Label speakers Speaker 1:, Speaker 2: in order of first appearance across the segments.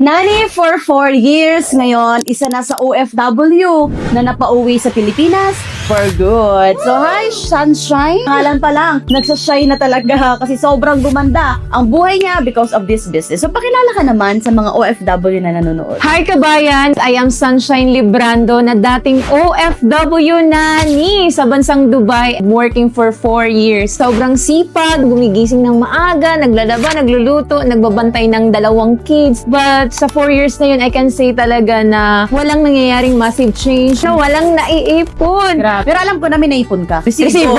Speaker 1: Nani for 4 years ngayon, isa na sa OFW na napauwi sa Pilipinas for good. So hi, Sunshine! Ngalan pa lang, nagsashine na talaga kasi sobrang gumanda ang buhay niya because of this business. So pakilala ka naman sa mga OFW na nanonood.
Speaker 2: Hi kabayan! I am Sunshine Librando na dating OFW nani sa bansang Dubai. Working for 4 years. Sobrang sipag, gumigising ng maaga, naglalaba, nagluluto, nagbabantay ng 2 kids. But sa 4 years na yun, I can say talaga na walang nangyayaring massive change, na walang naiipon.
Speaker 1: Grabe. Pero alam ko na may naipon ka.
Speaker 2: Resibo?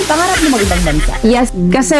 Speaker 1: Pangarap mo mag-ibang bansa.
Speaker 2: Yes, kasi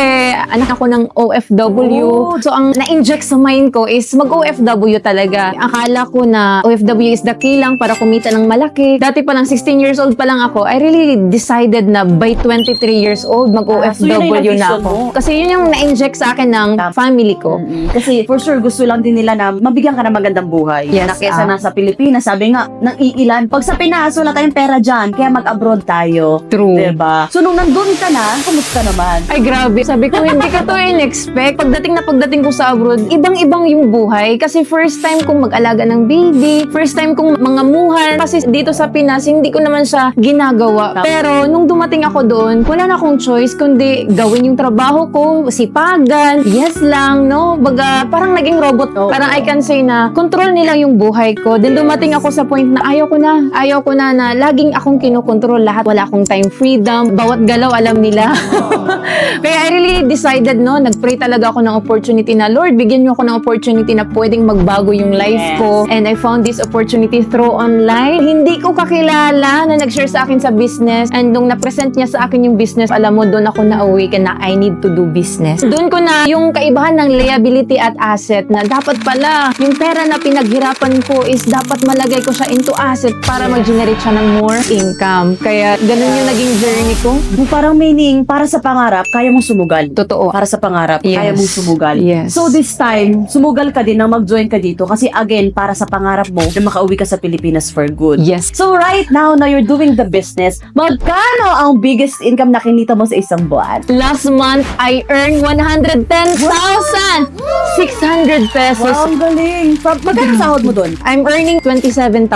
Speaker 2: anak ako ng OFW.
Speaker 1: Oh.
Speaker 2: So, ang na-inject sa mind ko is mag-OFW talaga. Akala ko na OFW is the key lang para kumita ng malaki. Dati pa lang, 16 years old pa lang ako, I really decided na by 23 years old,
Speaker 1: so yun
Speaker 2: mag-OFW
Speaker 1: yung
Speaker 2: na
Speaker 1: vision
Speaker 2: ako.
Speaker 1: mo.
Speaker 2: Kasi yun yung na-inject sa akin ng family ko.
Speaker 1: Kasi for sure gusto lang din nila na mabigyan ka ng magandang buhay.
Speaker 2: Yes,
Speaker 1: Na kesa nasa Pilipinas, sabi nga, ng iilan. Pag sa Pinas, wala tayong pera dyan, kaya mag-abroad tayo.
Speaker 2: True.
Speaker 1: Diba? So nung nandun ka na, kumusta naman?
Speaker 2: Ay, grabe. Sabi ko, hindi ko to in-expect. Pagdating ko sa abroad, ibang-ibang yung buhay. Kasi first time kong mag-alaga ng baby, first time kong mangamuhan. Kasi dito sa Pinas, hindi ko naman siya ginagawa. Pero nung dumating ako doon, wala na akong choice kundi gawin yung trabaho ko, sipagan, yes lang, no? Baga, parang naging robot. Parang I can say na control nila yung buhay ko. Then dumating ako sa point na ayaw ko na na laging akong kinokontrol lahat. Wala akong time freedom. Bawat galaw alam nila. Kaya I really decided, no, nagpray talaga ako ng opportunity na, Lord, bigyan niyo ako ng opportunity na pwedeng magbago yung life ko. And I found this opportunity through online. Hindi ko kakilala na nag-share sa akin sa business. And nung na-present niya sa akin yung business, alam mo, doon ako na-awaken na I need to do business. Doon ko na yung kaibahan ng liability at asset na dapat pala yung pera na pinaghirapan ko is dapat malagay ko siya into asset para mag-generate siya ng more income. Kaya ganun yung naging journey ko.
Speaker 1: Yung parang meaning, para sa pangarap, kaya mong sumugal.
Speaker 2: Totoo.
Speaker 1: Para sa pangarap,
Speaker 2: Yes.
Speaker 1: kaya mong sumugal.
Speaker 2: Yes.
Speaker 1: So this time, sumugal ka din na mag-join ka dito kasi again, para sa pangarap mo na makauwi ka sa Pilipinas for good.
Speaker 2: Yes.
Speaker 1: So right now, na you're doing the business, magkano ang biggest income na kinita mo sa isang buwan?
Speaker 2: Last month, I earned 110,600 pesos.
Speaker 1: Wow, ang galing. Magkano sahod mo doon?
Speaker 2: I'm earning 27,000.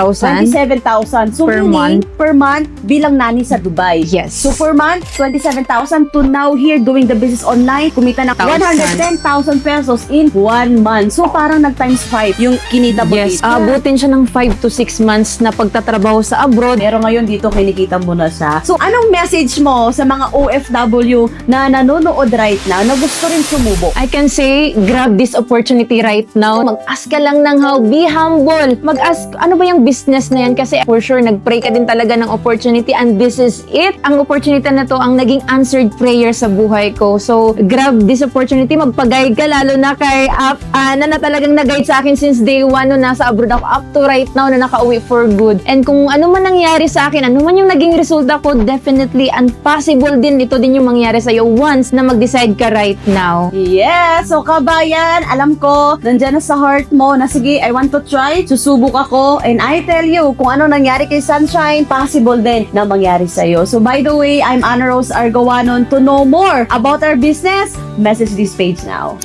Speaker 1: 27,000. So
Speaker 2: Per
Speaker 1: meaning, per month bilang nani sa Dubai.
Speaker 2: Yes.
Speaker 1: So per month, 27,000 to now here doing the business online, kumita ng 110,000 pesos in 1 month. So parang nag-times 5 yung kinita mo
Speaker 2: Yes,
Speaker 1: dito.
Speaker 2: abutin siya ng 5 to 6 months na pagtatrabaho sa abroad.
Speaker 1: Pero ngayon dito kinikita mo na siya. So anong message mo sa mga OFW na nanonood right now na gusto rin sumubok?
Speaker 2: I can say, grab this opportunity right now. Mag-ask ka lang ng how, be humble. Mag-ask, ano ba yung business na yan? Kasi for sure, nag-pray ka din talaga ng opportunity and this is it. Ang opportunity na to, ang naging answered prayer sa buhay ko. So, grab this opportunity. Magpag-guide ka, lalo na kay Ana na talagang nag-guide sa akin since day 1 no nasa abroad ako up to right now na nakauwi for good. And kung ano man nangyari sa akin, ano man yung naging resulta ko, definitely and possible din ito din yung mangyari sa'yo once na mag-decide ka right now.
Speaker 1: Yes! So kabayan, alam ko, nandyan na sa heart mo na sige, I want to try, susubok ako, and I tell you, kung ano nangyari kay Sunshine, possible din na mangyari sa'yo. So by the way, I'm Ana Rose Argawanon. To know more about our business, message this page now.